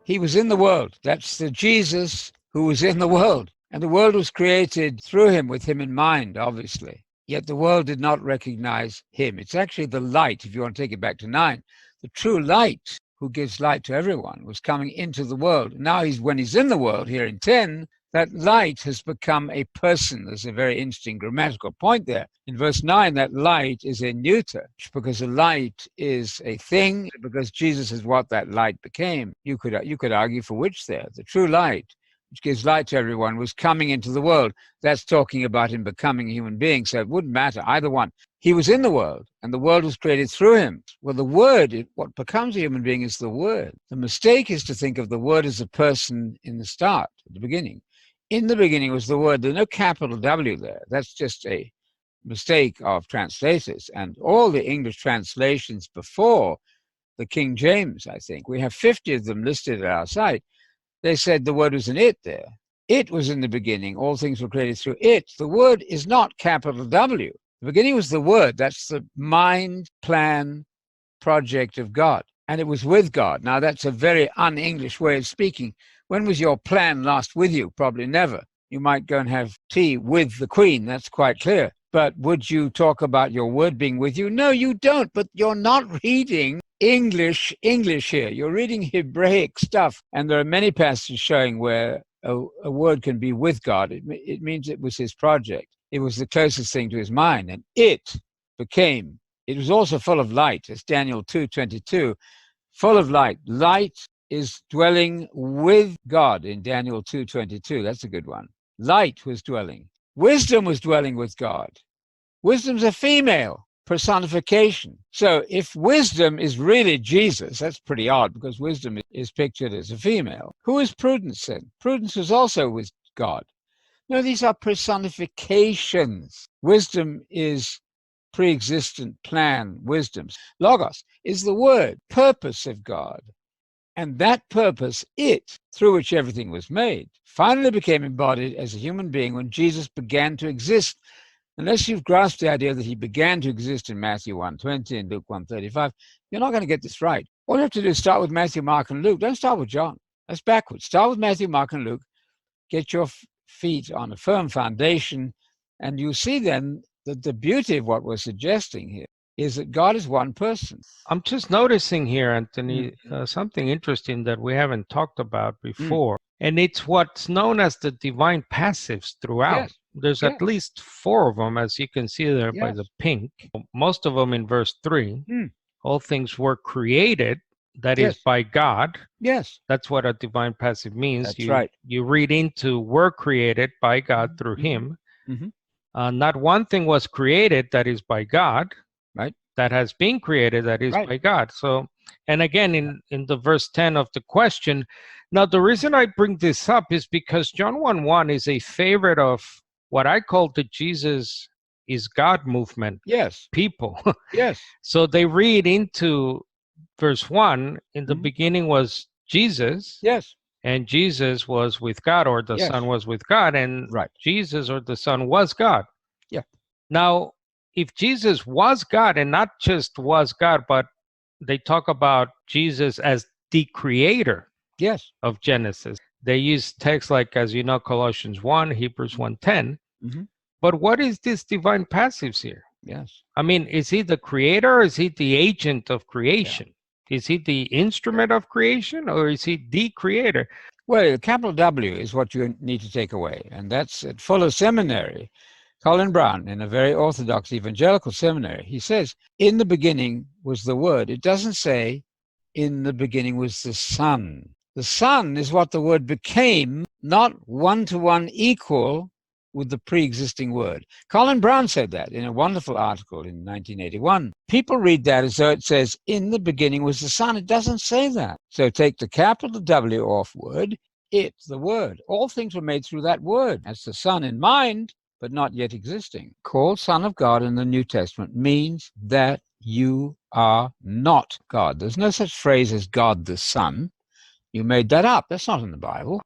He was in the world. That's the Jesus who was in the world. And the world was created through him, with him in mind, obviously. Yet the world did not recognize him. It's actually the light, if you want to take it back to 9. The true light who gives light to everyone was coming into the world. Now when he's in the world here in 10, that light has become a person. There's a very interesting grammatical point there. In verse 9, that light is a neuter, because a light is a thing, because Jesus is what that light became. You could argue for which there. The true light, which gives light to everyone, was coming into the world. That's talking about him becoming a human being, so it wouldn't matter, either one. He was in the world, and the world was created through him. Well, the Word, what becomes a human being, is the Word. The mistake is to think of the Word as a person in the start, at the beginning. In the beginning was the Word. There's no capital W there. That's just a mistake of translators. And all the English translations before the King James, I think, we have 50 of them listed at our site. They said the word was an it there. It was in the beginning. All things were created through it. The Word is not capital W. The beginning was the Word. That's the mind, plan, project of God. And it was with God. Now, that's a very un-English way of speaking. When was your plan last with you? Probably never. You might go and have tea with the Queen. That's quite clear. But would you talk about your Word being with you? No, you don't. But you're not reading English here. You're reading Hebraic stuff. And there are many passages showing where a word can be with God. It means it was his project. It was the closest thing to his mind. And it was also full of light. It's Daniel 2:22. Full of light. Light is dwelling with God in Daniel 2:22. That's a good one. Light was dwelling. Wisdom was dwelling with God. Wisdom's a female personification. So if wisdom is really Jesus, that's pretty odd, because wisdom is pictured as a female. Who is prudence then? Prudence was also with God. No, these are personifications. Wisdom is pre-existent plan, wisdoms. Logos is the word, purpose of God. And that purpose, it, through which everything was made, finally became embodied as a human being when Jesus began to exist. Unless you've grasped the idea that he began to exist in Matthew 1:20 and Luke 1:35, you're not going to get this right. All you have to do is start with Matthew, Mark, and Luke. Don't start with John. That's backwards. Start with Matthew, Mark, and Luke. Get your feet on a firm foundation, and you see then that the beauty of what we're suggesting here is that God is one person. I'm just noticing here, Anthony, something interesting that we haven't talked about before, and it's what's known as the divine passives throughout. Yes. There's at least 4 of them, as you can see there by the pink. Most of them in verse 3. All things were created, that is by God. Yes. That's what a divine passive means. That's right. You read into were created by God through him. Not one thing was created that is by God. Right. That has been created that is by God. So, and again, in the verse 10 of the question, now the reason I bring this up is because John 1:1 is a favorite of what I call the Jesus is God movement. Yes. People. Yes. So they read into verse 1, in the beginning was Jesus. Yes. And Jesus was with God, or the Son was with God, and Jesus or the Son was God. Yeah. Now, if Jesus was God, and not just was God, but they talk about Jesus as the creator of Genesis. They use texts like, as you know, Colossians 1, Hebrews 1:10. But what is this divine passives here? Yes. I mean, is he the creator, or is he the agent of creation? Is he the instrument of creation, or is he the creator? Well, capital W is what you need to take away. And that's at Fuller Seminary. Colin Brown, in a very orthodox evangelical seminary, he says, in the beginning was the Word. It doesn't say, in the beginning was the Son. The Son is what the Word became, not one-to-one equal with the pre-existing Word. Colin Brown said that in a wonderful article in 1981. People read that as though it says, in the beginning was the Son. It doesn't say that. So take the capital W off Word, it, the Word. All things were made through that Word. That's the Son in mind, but not yet existing. Called Son of God in the New Testament means that you are not God. There's no such phrase as God the Son. You made that up. That's not in the Bible.